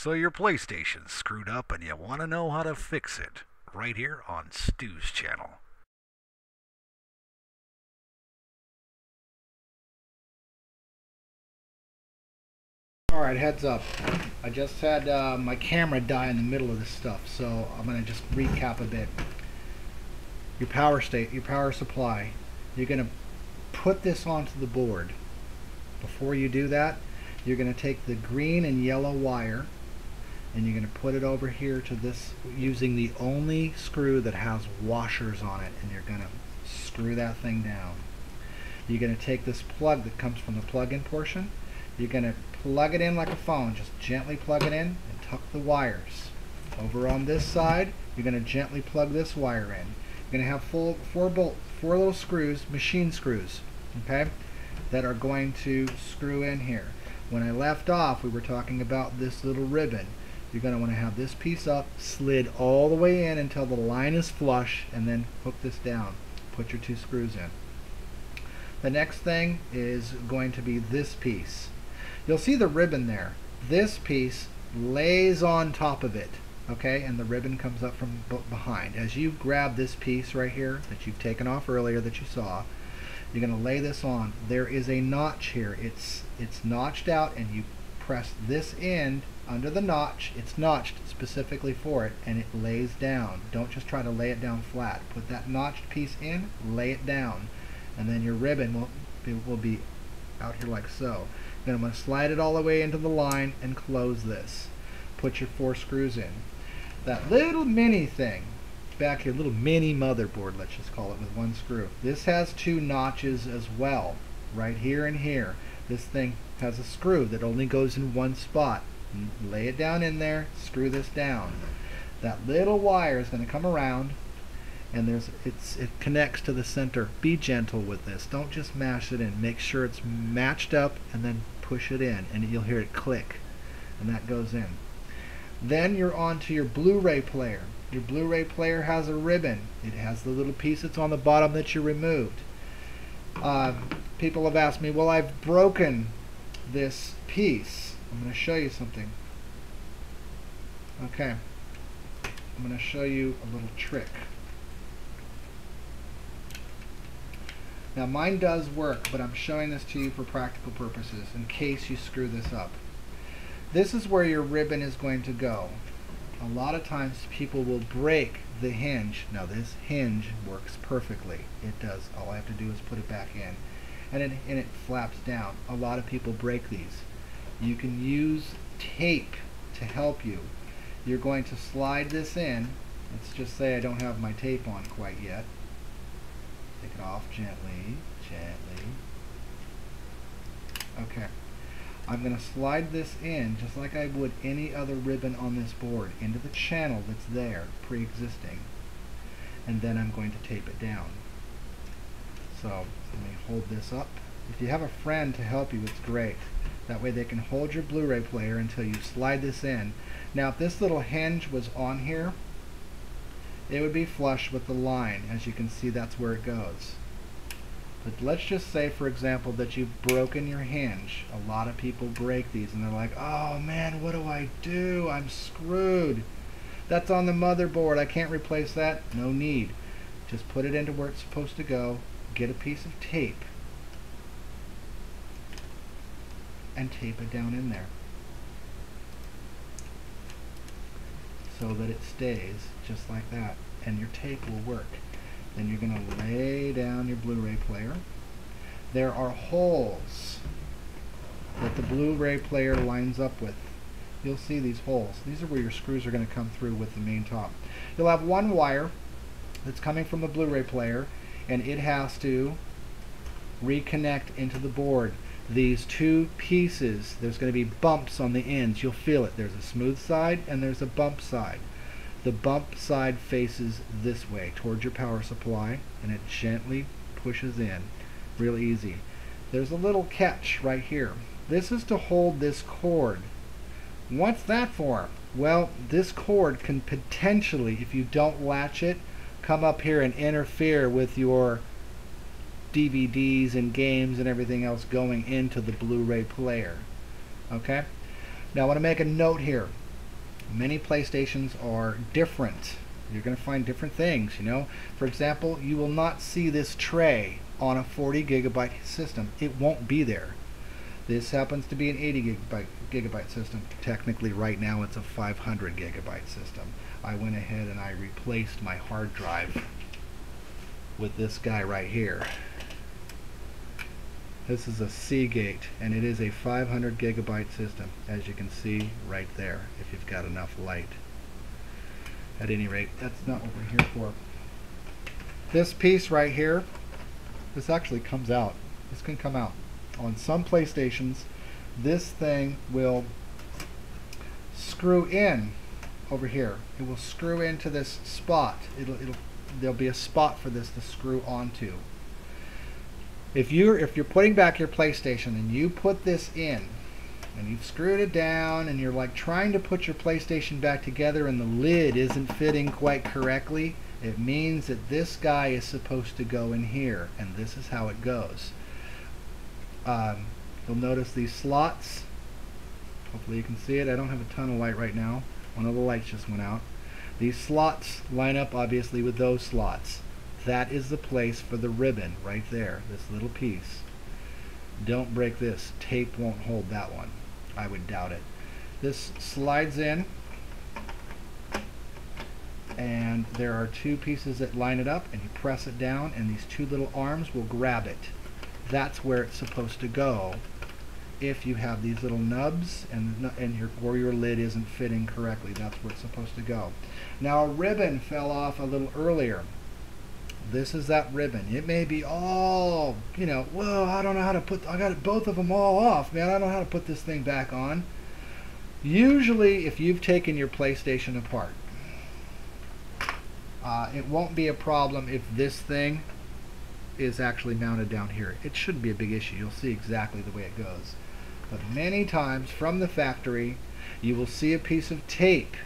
So your PlayStation's screwed up and you want to know how to fix it. Right here on Stu's channel. Alright, heads up. I just had my camera die in the middle of this stuff, so I'm going to just recap a bit. Your power supply. You're going to put this onto the board. Before you do that, you're going to take the green and yellow wire and you're going to put it over here to this using the only screw that has washers on it, and you're going to screw that thing down. You're going to take this plug that comes from the plug-in portion. You're going to plug it in like a phone. Just gently plug it in and tuck the wires. Over on this side, you're going to gently plug this wire in. You're going to have four little screws, machine screws, okay, that are going to screw in here. When I left off, we were talking about this little ribbon. You're going to want to have this piece up, slid all the way in until the line is flush, and then hook this down. Put your two screws in. The next thing is going to be this piece. You'll see the ribbon there. This piece lays on top of it, okay, and the ribbon comes up from behind. As you grab this piece right here that you've taken off earlier that you saw, you're going to lay this on. There is a notch here. It's notched out, and you press this end under the notch. It's notched specifically for it, and it lays down. Don't just try to lay it down flat. Put that notched piece in, lay it down, and then your ribbon will be out here like so. Then I'm going to slide it all the way into the line and close this. Put your 4 screws in. That little mini thing back here, little mini motherboard, let's just call it, with 1 screw. This has 2 notches as well, right here and here. This thing has a screw that only goes in 1 spot. Lay it down in there, screw this down. That little wire is going to come around, and it connects to the center. Be gentle with this. Don't just mash it in. Make sure it's matched up, and then push it in, and you'll hear it click, and that goes in. Then you're on to your Blu-ray player. Your Blu-ray player has a ribbon. It has the little piece that's on the bottom that you removed. People have asked me, well, I've broken this piece. I'm going to show you something. Okay. I'm going to show you a little trick. Now mine does work, but I'm showing this to you for practical purposes in case you screw this up. This is where your ribbon is going to go. A lot of times people will break the hinge. Now this hinge works perfectly. It does. All I have to do is put it back in. And it flaps down. A lot of people break these. You can use tape to help you. You're going to slide this in. Let's just say I don't have my tape on quite yet. Take it off gently, gently. Okay. I'm going to slide this in just like I would any other ribbon on this board into the channel that's there, pre-existing. And then I'm going to tape it down. So let me hold this up. If you have a friend to help you, it's great. That way they can hold your Blu-ray player until you slide this in. Now if this little hinge was on here, it would be flush with the line. As you can see, that's where it goes. But let's just say, for example, that you've broken your hinge. A lot of people break these and they're like, oh man, what do I do? I'm screwed. That's on the motherboard. I can't replace that. No need. Just put it into where it's supposed to go. Get a piece of tape and tape it down in there so that it stays just like that, and your tape will work. Then you're going to lay down your Blu-ray player. There are holes that the Blu-ray player lines up with. You'll see these holes. These are where your screws are going to come through with the main top. You'll have 1 wire that's coming from the Blu-ray player, and it has to reconnect into the board. These 2 pieces, there's going to be bumps on the ends. You'll feel it. There's a smooth side and there's a bump side. The bump side faces this way towards your power supply, and it gently pushes in. Real easy. There's a little catch right here. This is to hold this cord. What's that for? Well, this cord can potentially, if you don't latch it, come up here and interfere with your DVDs and games and everything else going into the Blu-ray player. Okay? Now I want to make a note here. Many PlayStations are different. You're going to find different things, you know. For example, you will not see this tray on a 40 gigabyte system. It won't be there. This happens to be an 80 gigabyte system. Technically right now it's a 500 gigabyte system. I went ahead and I replaced my hard drive with this guy right here. This is a Seagate, and it is a 500 gigabyte system, as you can see right there, if you've got enough light. At any rate, that's not what we're here for. This piece right here, this actually comes out. This can come out. On some PlayStations, this thing will screw in over here. It will screw into this spot. There'll be a spot for this to screw onto. If you're putting back your PlayStation and you put this in and you've screwed it down and you're like trying to put your PlayStation back together and the lid isn't fitting quite correctly, it means that this guy is supposed to go in here, and this is how it goes. You'll notice these slots. Hopefully you can see it. I don't have a ton of light right now. One of the lights just went out. These slots line up obviously with those slots. That is the place for the ribbon right there, this little piece. Don't break this. Tape won't hold that one. I would doubt it. This slides in, and there are two pieces that line it up, and you press it down and these two little arms will grab it. That's where it's supposed to go if you have these little nubs or your lid isn't fitting correctly. That's where it's supposed to go. Now a ribbon fell off a little earlier. This is that ribbon. It may be all, you know, whoa, I don't know how to put, I got both of them all off, man. I don't know how to put this thing back on. Usually, if you've taken your PlayStation apart, it won't be a problem if this thing is actually mounted down here. It shouldn't be a big issue. You'll see exactly the way it goes. But many times from the factory, you will see a piece of tape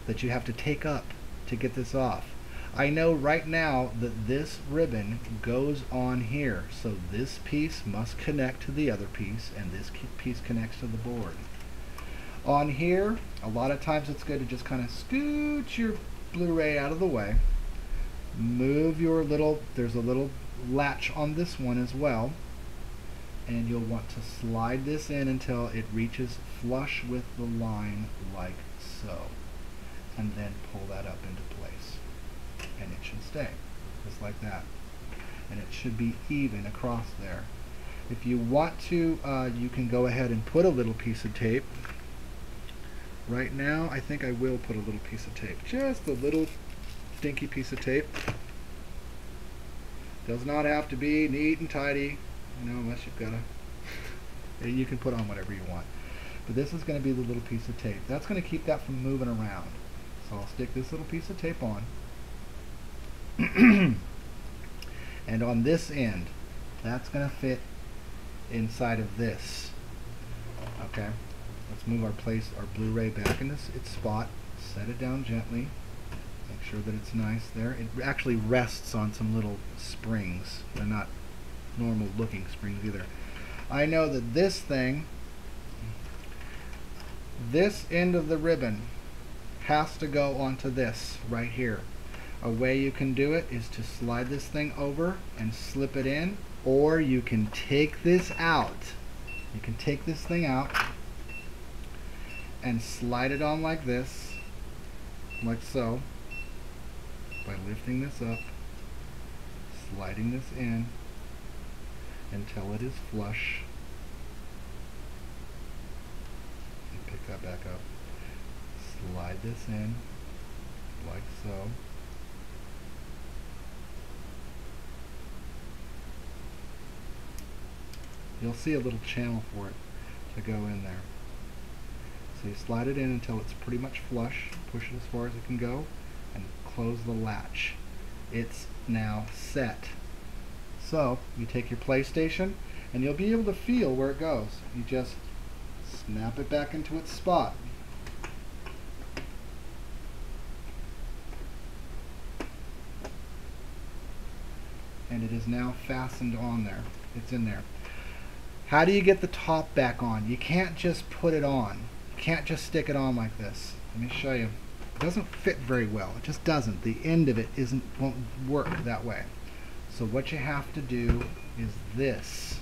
that you have to take up to get this off. I know right now that this ribbon goes on here, so this piece must connect to the other piece, and this piece connects to the board. On here, a lot of times it's good to just kind of scoot your Blu-ray out of the way, move your little, there's a little latch on this one as well, and you'll want to slide this in until it reaches flush with the line like so, and then pull that up into place. And it should stay just like that, and it should be even across there. If you want to, you can go ahead and put a little piece of tape. Right now I think I will put a little piece of tape, just a little stinky piece of tape. Does not have to be neat and tidy, you know, unless you've got a you can put on whatever you want, but this is going to be the little piece of tape that's going to keep that from moving around. So I'll stick this little piece of tape on. And on this end, that's going to fit inside of this. Okay, let's move our Blu-ray back into its spot, set it down gently, make sure that it's nice there. It actually rests on some little springs. They're not normal looking springs either. I know that this thing, this end of the ribbon has to go onto this right here. A way you can do it is to slide this thing over and slip it in, or you can take this out. You can take this thing out and slide it on like this, like so, by lifting this up, sliding this in until it is flush. And pick that back up. Slide this in like so. You'll see a little channel for it to go in there. So you slide it in until it's pretty much flush, push it as far as it can go, and close the latch. It's now set. So you take your PlayStation and you'll be able to feel where it goes. You just snap it back into its spot. And it is now fastened on there. It's in there. How do you get the top back on? You can't just put it on. can't just stick it on like this. Let me show you. It doesn't fit very well. It just doesn't. The end of it won't work that way. So what you have to do is this.